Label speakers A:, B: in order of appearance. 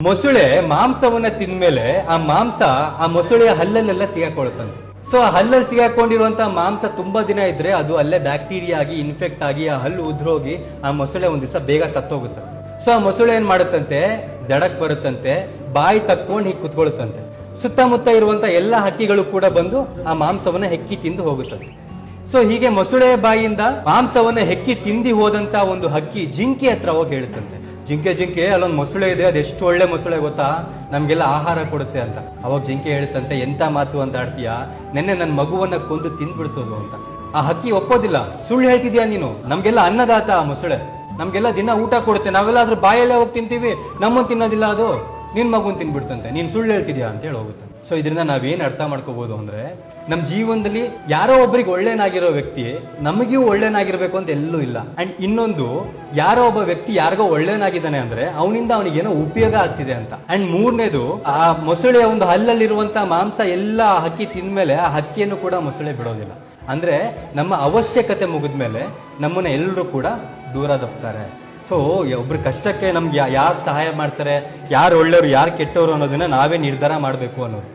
A: ಮೊಸಳೆ ಮಾಂಸವನ್ನ ತಿಂದ್ಮೇಲೆ ಆ ಮಾಂಸ ಆ ಮೊಸಳೆಯ ಹಲ್ಲಲ್ಲೆಲ್ಲ ಸಿಗಾಕೊಳುತ್ತಂತೆ. ಸೊ ಆ ಹಲ್ಲಲ್ಲಿ ಸಿಗಾಕೊಂಡಿರುವಂತ ಮಾಂಸ ತುಂಬಾ ದಿನ ಇದ್ರೆ ಅದು ಅಲ್ಲೇ ಬ್ಯಾಕ್ಟೀರಿಯಾ ಆಗಿ ಇನ್ಫೆಕ್ಟ್ ಆಗಿ ಆ ಹಲ್ಲು ಉದ್ರೋಗಿ ಆ ಮೊಸಳೆ ಒಂದ್ ದಿವಸ ಬೇಗ ಸತ್ತೋಗುತ್ತೆ. ಸೊ ಆ ಮೊಸಳೆ ಏನ್ ಮಾಡುತ್ತಂತೆ, ದಡಕ್ ಬರುತ್ತಂತೆ, ಬಾಯಿ ತಕ್ಕೊಂಡು ಹೀಗೆ ಕುತ್ಕೊಳುತ್ತಂತೆ. ಸುತ್ತಮುತ್ತ ಇರುವಂತ ಎಲ್ಲ ಹಕ್ಕಿಗಳು ಕೂಡ ಬಂದು ಆ ಮಾಂಸವನ್ನ ಹೆಕ್ಕಿ ತಿಂದು ಹೋಗುತ್ತದೆ. ಸೊ ಹೀಗೆ ಮೊಸಳೆಯ ಬಾಯಿಯಿಂದ ಮಾಂಸವನ್ನ ಹೆಕ್ಕಿ ತಿಂದಿ ಹೋದಂತ ಒಂದು ಹಕ್ಕಿ ಜಿಂಕೆ ಹತ್ರ ಹೋಗಿ ಹೇಳುತ್ತಂತೆ, ಜಿಂಕೆ ಅಲ್ಲೊಂದು ಮೊಸಳೆ ಇದೆ, ಅದೆಷ್ಟು ಒಳ್ಳೆ ಮೊಸಳೆ ಗೊತ್ತಾ, ನಮ್ಗೆಲ್ಲ ಆಹಾರ ಕೊಡುತ್ತೆ ಅಂತ. ಅವಾಗ ಜಿಂಕೆ ಹೇಳುತ್ತಂತೆ, ಎಂತ ಮಾತು ಅಂತ ಆಡ್ತೀಯಾ, ನೆನ್ನೆ ನನ್ನ ಮಗುವನ್ನ ಕೊಂದು ತಿಂದ್ಬಿಡ್ತದು ಅಂತ. ಆ ಹಕ್ಕಿ ಒಪ್ಪೋದಿಲ್ಲ, ಸುಳ್ಳು ಹೇಳ್ತಿದ್ಯಾ ನೀನು, ನಮ್ಗೆಲ್ಲ ಅನ್ನದಾತ ಆ ಮೊಸಳೆ, ನಮ್ಗೆಲ್ಲ ದಿನ ಊಟ ಕೊಡುತ್ತೆ, ನಾವೆಲ್ಲ ಅದ್ರ ಬಾಯಲ್ಲೇ ಹೋಗಿ ತಿಂತೀವಿ, ನಮ್ಮನ್ನು ತಿನ್ನೋದಿಲ್ಲ ಅದು, ನಿನ್ ಮಗುನ್ ತಿನ್ಬಿಡ್ತಂತೆ, ನೀನ್ ಸುಳ್ಳು ಹೇಳ್ತಿದ್ಯಾ ಅಂತ ಹೇಳಿ ಹೋಗುತ್ತೆ. ಸೊ ಇದರಿಂದ ನಾವೇನ್ ಅರ್ಥ ಮಾಡ್ಕೋಬಹುದು ಅಂದ್ರೆ, ನಮ್ ಜೀವನದಲ್ಲಿ ಯಾರೋ ಒಬ್ಬರಿಗೆ ಒಳ್ಳೆನಾಗಿರೋ ವ್ಯಕ್ತಿ ನಮಗೂ ಒಳ್ಳೆನಾಗಿರ್ಬೇಕು ಅಂತ ಎಲ್ಲೂ ಇಲ್ಲ. ಅಂಡ್ ಇನ್ನೊಂದು, ಯಾರೋ ಒಬ್ಬ ವ್ಯಕ್ತಿ ಯಾರಿಗೋ ಒಳ್ಳೆನಾಗಿದ್ದಾನೆ ಅಂದ್ರೆ ಅವನಿಂದ ಅವನಿಗೇನೋ ಉಪಯೋಗ ಆಗ್ತಿದೆ ಅಂತ. ಅಂಡ್ ಮೂರನೇದು, ಆ ಮೊಸಳೆಯ ಒಂದು ಹಲ್ಲಲ್ಲಿರುವಂತ ಮಾಂಸ ಎಲ್ಲ ಹಕ್ಕಿ ತಿಂದ್ಮೇಲೆ ಆ ಹಕ್ಕಿಯನ್ನು ಕೂಡ ಮೊಸಳೆ ಬಿಡೋದಿಲ್ಲ. ಅಂದ್ರೆ ನಮ್ಮ ಅವಶ್ಯಕತೆ ಮುಗಿದ್ಮೇಲೆ ನಮ್ಮನ್ನ ಎಲ್ಲರೂ ಕೂಡ ದೂರ ದಬ್ತಾರೆ. ಸೊ ಒಬ್ರ ಕಷ್ಟಕ್ಕೆ ನಮ್ಗೆ ಯಾರು ಸಹಾಯ ಮಾಡ್ತಾರೆ, ಯಾರು ಒಳ್ಳೆಯವರು ಯಾರು ಕೆಟ್ಟವರು ಅನ್ನೋದನ್ನ ನಾವೇ ನಿರ್ಧಾರ ಮಾಡಬೇಕು ಅನ್ನೋದು.